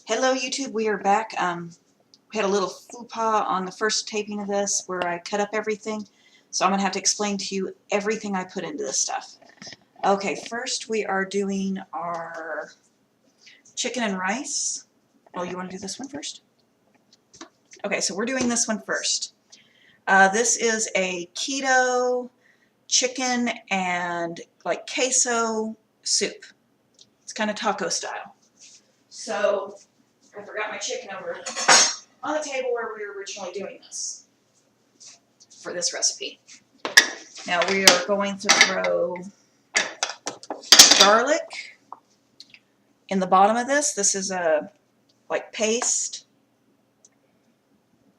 Hello YouTube, we are back. We had a little faux pas on the first taping of this where I cut up everything, so I'm going to have to explain to you everything I put into this stuff. Okay, first we are doing our chicken and rice. Oh, you want to do this one first? Okay, so we're doing this one first. This is a keto chicken and like queso soup. It's kind of taco style. So I forgot my chicken over on the table where we were originally doing this for this recipe. Now we are going to throw garlic in the bottom of this. This is a like paste.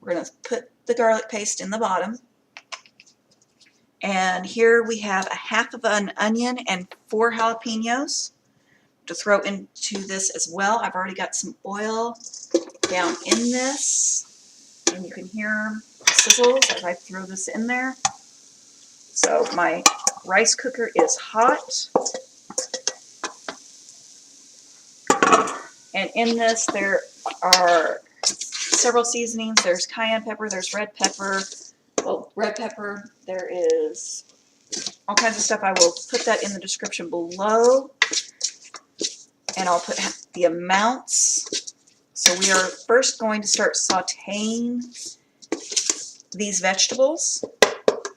We're going to put the garlic paste in the bottom. And here we have a half of an onion and 4 jalapenos to throw into this as well. I've already got some oil down in this, and you can hear sizzles as I throw this in there. So my rice cooker is hot, and in this there are several seasonings. There's cayenne pepper, there's red pepper, there is all kinds of stuff. I will put that in the description below, and I'll put the amounts. So we are first going to start sauteing these vegetables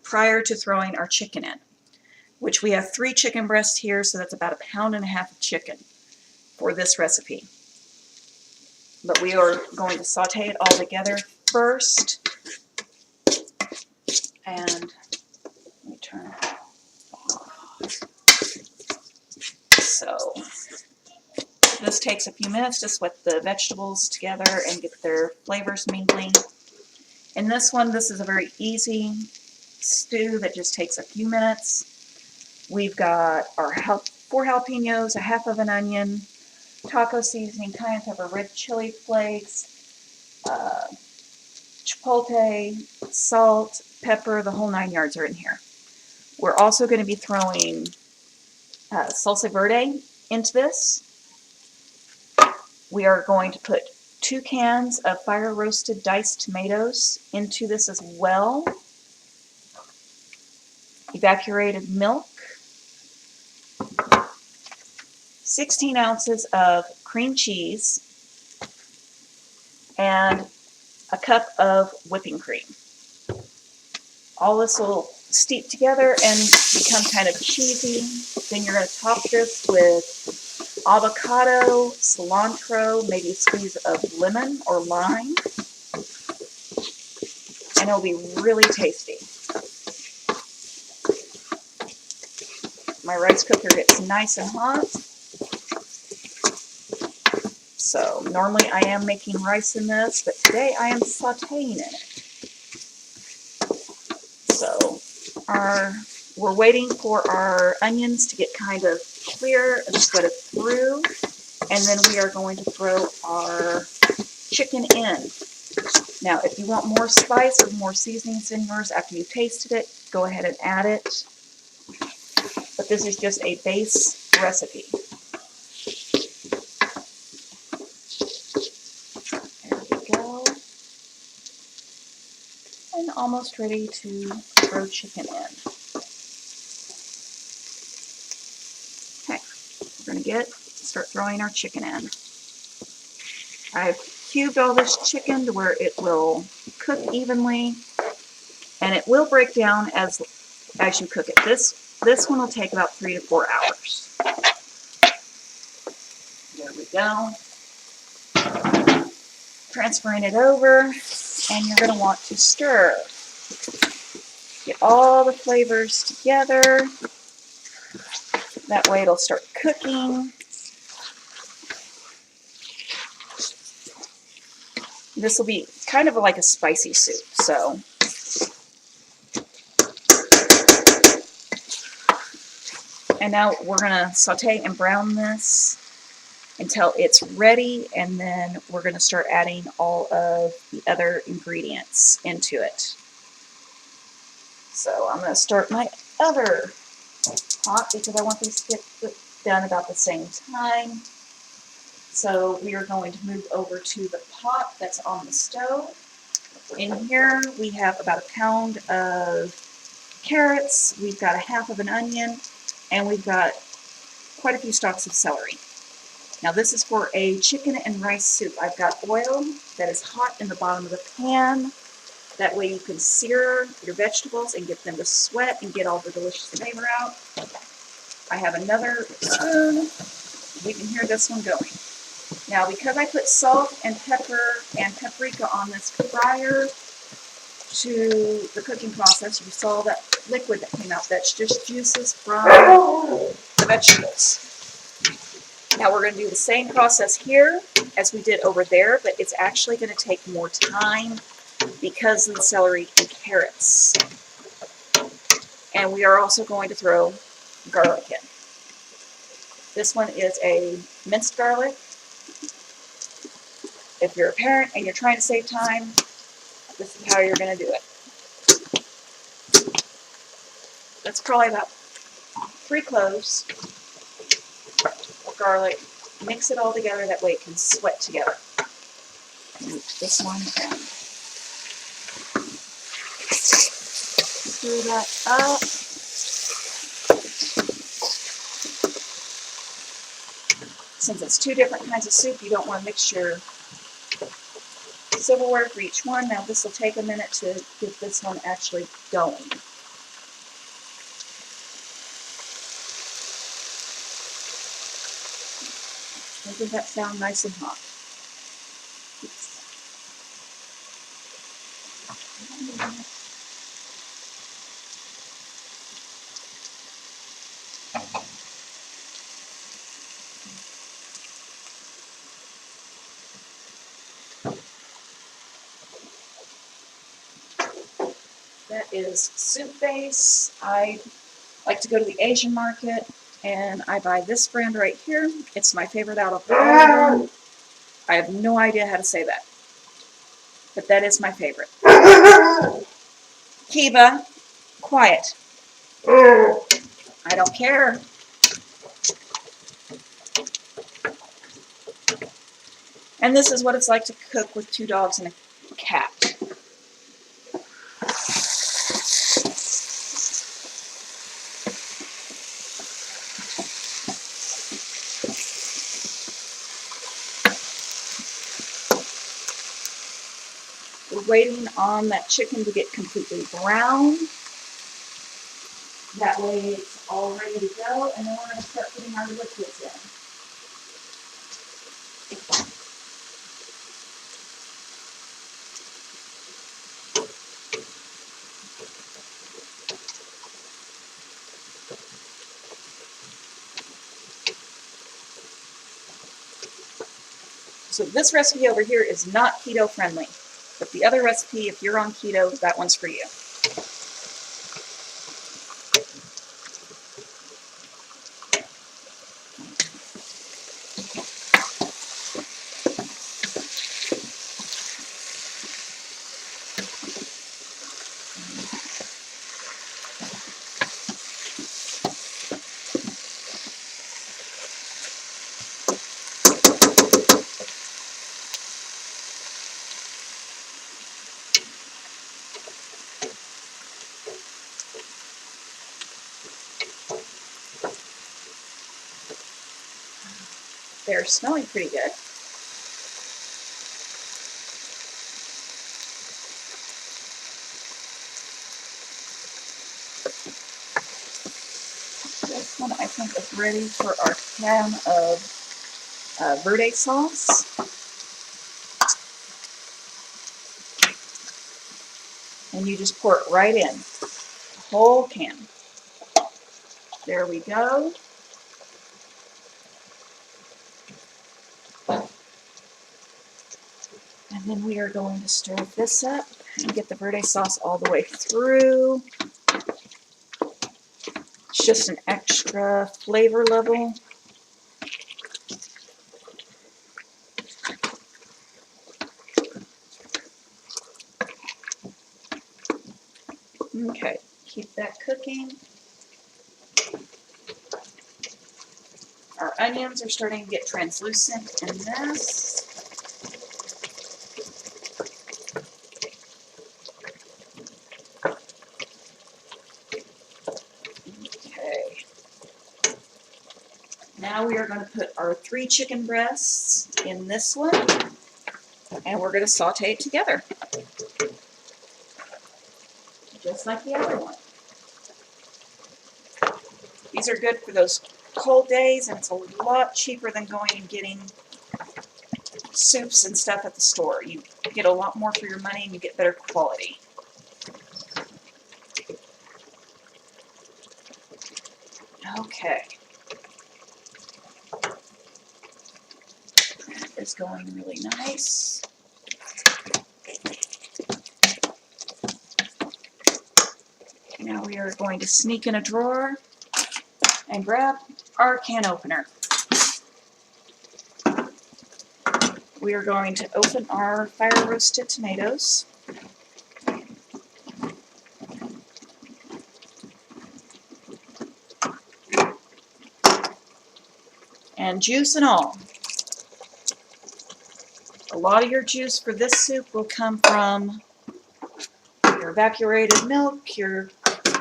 prior to throwing our chicken in, which we have 3 chicken breasts here, so that's about 1.5 pounds of chicken for this recipe. But we are going to saute it all together first. And let me turn it off. So this takes a few minutes to sweat the vegetables together and get their flavors mingling. In this one, this is a very easy stew that just takes a few minutes. We've got our 4 jalapenos, a half of an onion, taco seasoning, cayenne pepper, red chili flakes, chipotle, salt, pepper, the whole 9 yards are in here. We're also going to be throwing salsa verde into this. We are going to put 2 cans of fire roasted diced tomatoes into this as well. Evaporated milk. 16 ounces of cream cheese. And a cup of whipping cream. All this will steep together and become kind of cheesy. Then you're going to top this with avocado, cilantro, maybe a squeeze of lemon or lime, and it'll be really tasty. My rice cooker gets nice and hot. So normally I am making rice in this, but today I am sauteing in it. So we're waiting for our onions to get kind of clear and sweat it through, and then we are going to throw our chicken in. Now, if you want more spice or more seasonings in yours after you've tasted it, go ahead and add it. But this is just a base recipe. There we go. And almost ready to throw chicken in. Okay, we're going to start throwing our chicken in. I've cubed all this chicken to where it will cook evenly, and it will break down as you cook it. This one will take about 3 to 4 hours. There we go. Transferring it over, and you're going to want to stir. Get all the flavors together. That way it'll start cooking. This will be kind of like a spicy soup, so and now we're going to saute and brown this until it's ready, and then we're going to start adding all of the other ingredients into it. So I'm going to start my other pot because I want these to get done about the same time. So we are going to move over to the pot that's on the stove. In here we have about a pound of carrots, we've got a half of an onion, and we've got quite a few stalks of celery. Now this is for a chicken and rice soup. I've got oil that is hot in the bottom of the pan. That way you can sear your vegetables and get them to sweat and get all the delicious flavor out. I have another spoon. You can hear this one going. Now because I put salt and pepper and paprika on this prior to the cooking process, you saw that liquid that came out. That's just juices from the vegetables. Now we're going to do the same process here as we did over there, but it's actually going to take more time because of the celery and carrots. And we are also going to throw garlic in. This one is a minced garlic. If you're a parent and you're trying to save time, this is how you're going to do it. That's probably about 3 cloves of garlic. Mix it all together, that way it can sweat together. Mix this one and stir that up. Since it's 2 different kinds of soup, you don't want to mix your silverware for each one. Now this will take a minute to get this one actually going. Doesn't that sound nice and hot? That is soup base. I like to go to the Asian market and I buy this brand right here. It's my favorite out of all of them. I have no idea how to say that, but that is my favorite. Kiba, quiet. I don't care. And this is what it's like to cook with 2 dogs and a cat. We're waiting on that chicken to get completely brown. That way it's all ready to go, and then we're going to start putting our liquids in. So this recipe over here is not keto friendly, but the other recipe, if you're on keto, that one's for you. They're smelling pretty good. This one I think is ready for our can of verde sauce. And you just pour it right in, the whole can. There we go. And then we are going to stir this up and get the verde sauce all the way through. It's just an extra flavor level. Okay, keep that cooking. Our onions are starting to get translucent in this. Okay. Now we are going to put our 3 chicken breasts in this one, and we're going to saute it together, just like the other one. These are good for those cold days, and it's a lot cheaper than going and getting soups and stuff at the store. You get a lot more for your money and you get better quality. Okay. That is going really nice. Now we are going to sneak in a drawer and grab our can opener. We are going to open our fire roasted tomatoes. And juice and all. A lot of your juice for this soup will come from your evaporated milk, your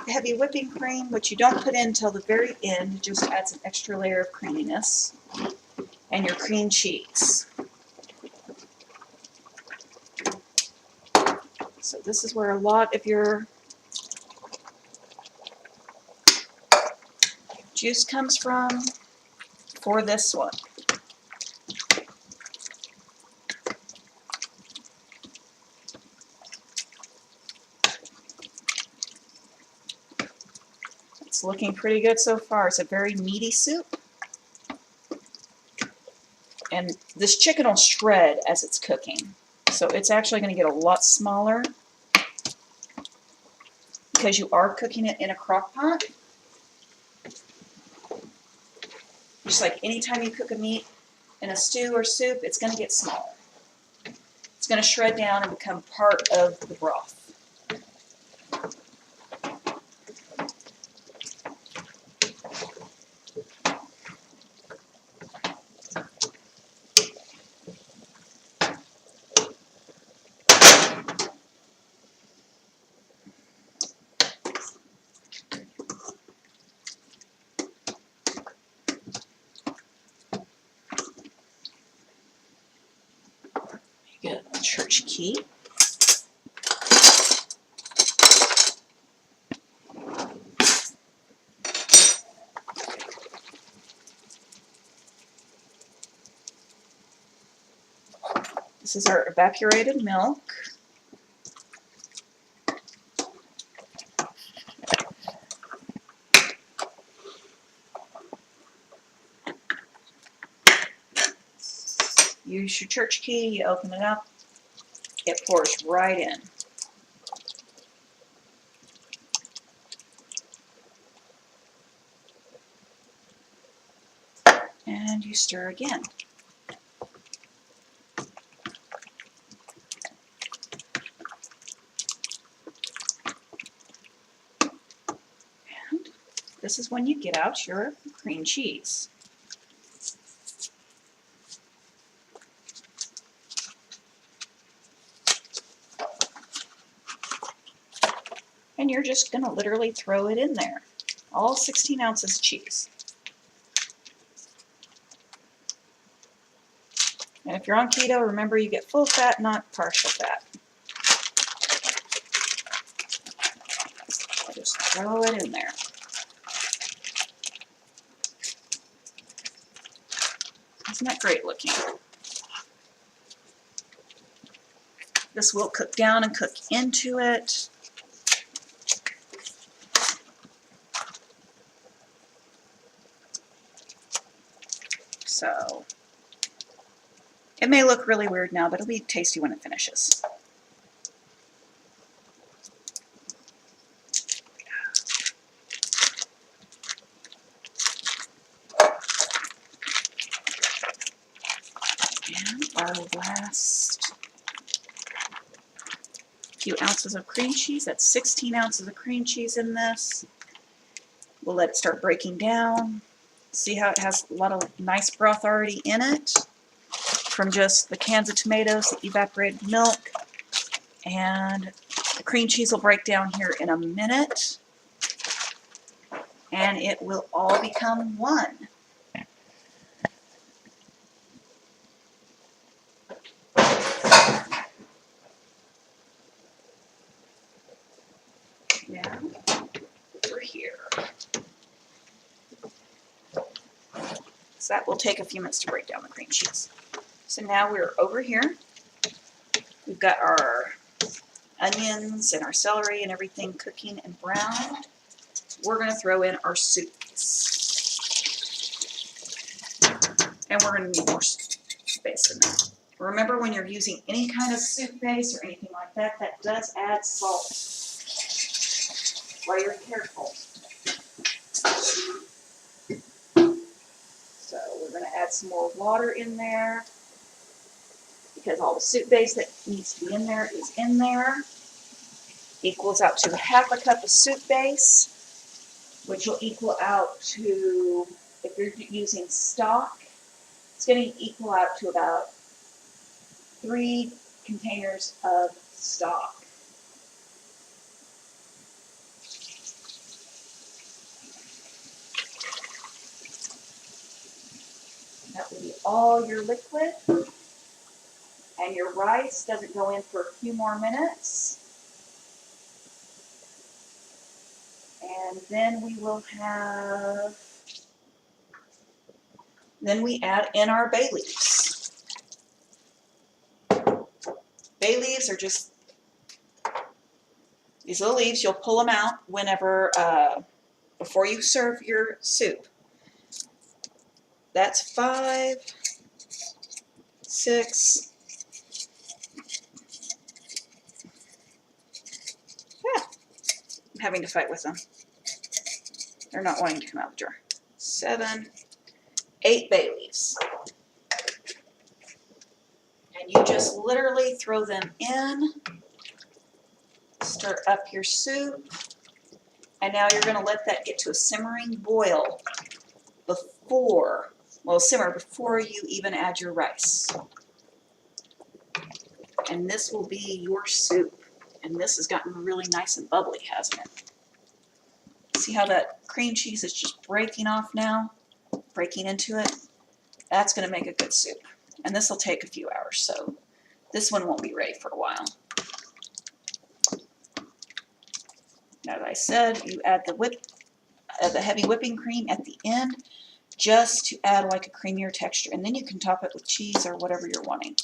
heavy whipping cream, which you don't put in until the very end. It just adds an extra layer of creaminess. And your cream cheese. So this is where a lot of your juice comes from for this one. It's looking pretty good so far. It's a very meaty soup. And this chicken will shred as it's cooking. So it's actually going to get a lot smaller because you are cooking it in a crock pot. Just like anytime you cook a meat in a stew or soup, it's going to get smaller. It's going to shred down and become part of the broth. Get a church key. This is our evaporated milk. Use your church key, you open it up, it pours right in. And you stir again. And this is when you get out your cream cheese. And you're just going to literally throw it in there. All 16 ounces of cheese. And if you're on keto, remember you get full fat, not partial fat. Just throw it in there. Isn't that great looking? This will cook down and cook into it. So it may look really weird now, but it'll be tasty when it finishes. And our last few ounces of cream cheese. That's 16 ounces of cream cheese in this. We'll let it start breaking down. See how it has a lot of nice broth already in it from just the cans of tomatoes, the evaporated milk, and the cream cheese will break down here in a minute, and it will all become one. Now, over here. So that will take a few minutes to break down the cream cheese. So now we're over here. We've got our onions and our celery and everything cooking and browned. We're going to throw in our soup base. And we're going to need more soup base in there. Remember, when you're using any kind of soup base or anything like that, that does add salt. While you're careful. So we're going to add some more water in there because all the soup base that needs to be in there is in there. Equals out to half a cup of soup base, which will equal out to, if you're using stock, it's going to equal out to about 3 containers of stock. That will be all your liquid. And your rice doesn't go in for a few more minutes. And then we will have, then we add in our bay leaves. Bay leaves are just these little leaves. You'll pull them out whenever, before you serve your soup. That's 5, 6, I'm having to fight with them. They're not wanting to come out of the jar. 7, 8 bay leaves. And you just literally throw them in, stir up your soup, and now you're going to let that get to a simmering boil before, well, simmer before you even add your rice. And this will be your soup. And this has gotten really nice and bubbly, hasn't it? See how that cream cheese is just breaking off now? Breaking into it? That's going to make a good soup. And this will take a few hours, so this one won't be ready for a while. Now, as I said, you add the heavy whipping cream at the end just to add like a creamier texture. And then you can top it with cheese or whatever you're wanting.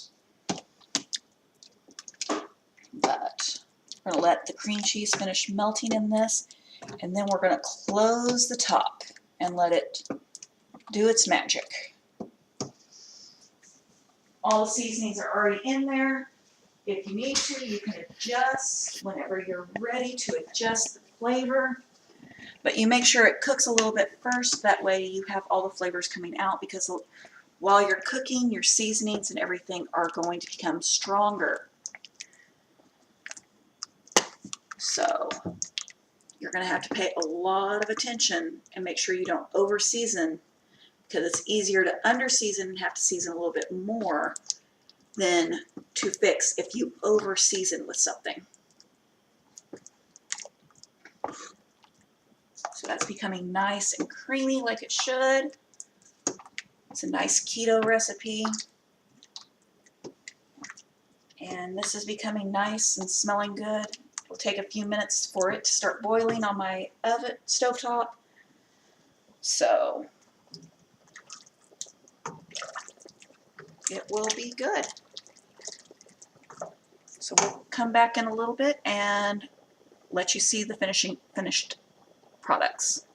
But we're going to let the cream cheese finish melting in this, and then we're going to close the top and let it do its magic. All the seasonings are already in there. If you need to, you can adjust whenever you're ready to adjust the flavor. But you make sure it cooks a little bit first, that way you have all the flavors coming out, because while you're cooking, your seasonings and everything are going to become stronger. So you're going to have to pay a lot of attention and make sure you don't over season, because it's easier to under season and have to season a little bit more than to fix if you over season with something. So that's becoming nice and creamy like it should. It's a nice keto recipe. And this is becoming nice and smelling good. It'll take a few minutes for it to start boiling on my oven stovetop. So it will be good. So we'll come back in a little bit and let you see the finished products.